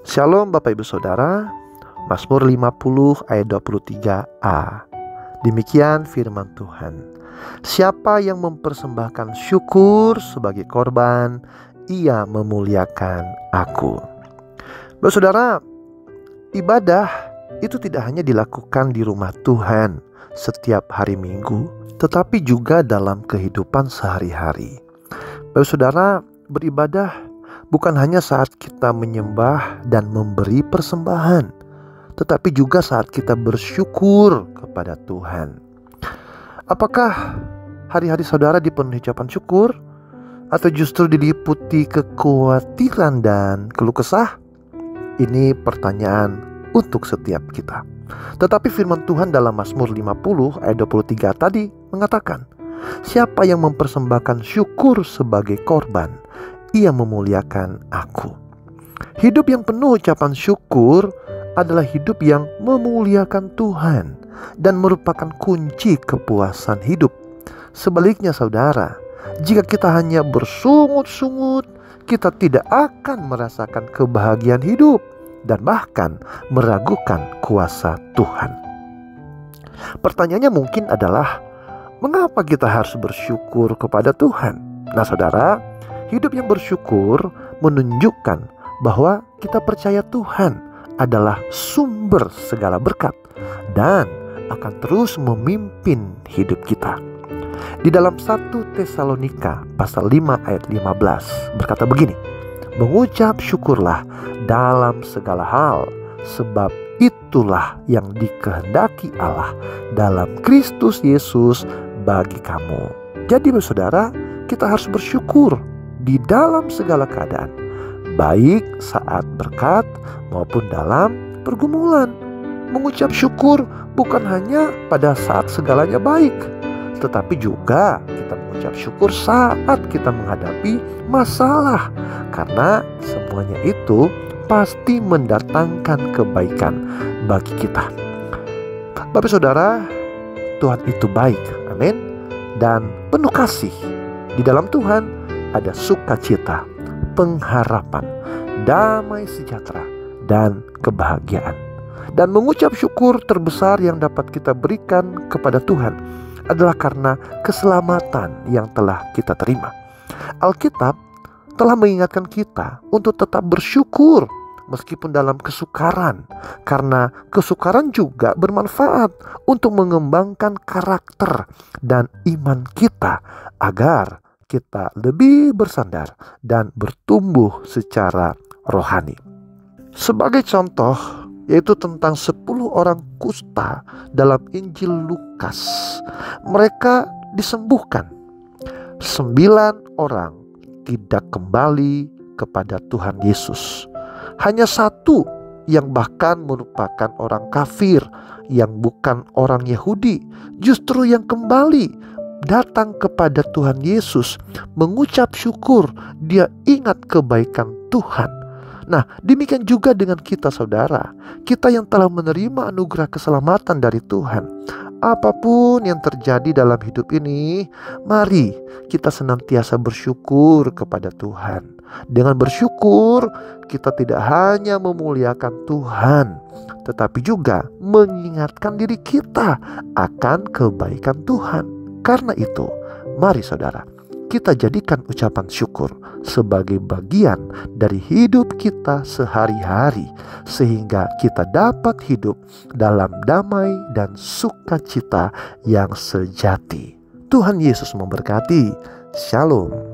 Shalom Bapak Ibu Saudara, Mazmur 50 ayat 23a. Demikian firman Tuhan. Siapa yang mempersembahkan syukur sebagai korban, ia memuliakan aku. Bapak Saudara, ibadah itu tidak hanya dilakukan di rumah Tuhan setiap hari Minggu, tetapi juga dalam kehidupan sehari-hari. Bapak Saudara, beribadah bukan hanya saat kita menyembah dan memberi persembahan, tetapi juga saat kita bersyukur kepada Tuhan. Apakah hari-hari saudara dipenuhi ucapan syukur, atau justru diliputi kekhawatiran dan keluh kesah? Ini pertanyaan untuk setiap kita. Tetapi firman Tuhan dalam Mazmur 50 ayat 23 tadi mengatakan, siapa yang mempersembahkan syukur sebagai korban, ia memuliakan aku. Hidup yang penuh ucapan syukur adalah hidup yang memuliakan Tuhan dan merupakan kunci kepuasan hidup. Sebaliknya saudara, jika kita hanya bersungut-sungut, kita tidak akan merasakan kebahagiaan hidup dan bahkan meragukan kuasa Tuhan. Pertanyaannya mungkin adalah, mengapa kita harus bersyukur kepada Tuhan? Nah saudara, hidup yang bersyukur menunjukkan bahwa kita percaya Tuhan adalah sumber segala berkat dan akan terus memimpin hidup kita. Di dalam 1 Tesalonika pasal 5 ayat 15 berkata begini, mengucap syukurlah dalam segala hal, sebab itulah yang dikehendaki Allah dalam Kristus Yesus bagi kamu. Jadi saudara, kita harus bersyukur di dalam segala keadaan, baik saat berkat maupun dalam pergumulan. Mengucap syukur bukan hanya pada saat segalanya baik, tetapi juga kita mengucap syukur saat kita menghadapi masalah, karena semuanya itu pasti mendatangkan kebaikan bagi kita. Bapak Saudara, Tuhan itu baik, amin, dan penuh kasih. Di dalam Tuhan ada sukacita, pengharapan, damai sejahtera, dan kebahagiaan. Dan mengucap syukur terbesar yang dapat kita berikan kepada Tuhan adalah karena keselamatan yang telah kita terima. Alkitab telah mengingatkan kita untuk tetap bersyukur meskipun dalam kesukaran, karena kesukaran juga bermanfaat untuk mengembangkan karakter dan iman kita agar kita lebih bersandar dan bertumbuh secara rohani. Sebagai contoh, yaitu tentang 10 orang kusta dalam Injil Lukas. Mereka disembuhkan. 9 orang tidak kembali kepada Tuhan Yesus. Hanya 1 yang bahkan merupakan orang kafir, yang bukan orang Yahudi, justru yang kembali datang kepada Tuhan Yesus, mengucap syukur. Dia ingat kebaikan Tuhan. Nah, demikian juga dengan kita saudara, kita yang telah menerima anugerah keselamatan dari Tuhan. Apapun yang terjadi dalam hidup ini, mari kita senantiasa bersyukur kepada Tuhan. Dengan bersyukur, kita tidak hanya memuliakan Tuhan, tetapi juga mengingatkan diri kita akan kebaikan Tuhan. Karena itu, mari saudara, kita jadikan ucapan syukur sebagai bagian dari hidup kita sehari-hari, sehingga kita dapat hidup dalam damai dan sukacita yang sejati. Tuhan Yesus memberkati. Shalom.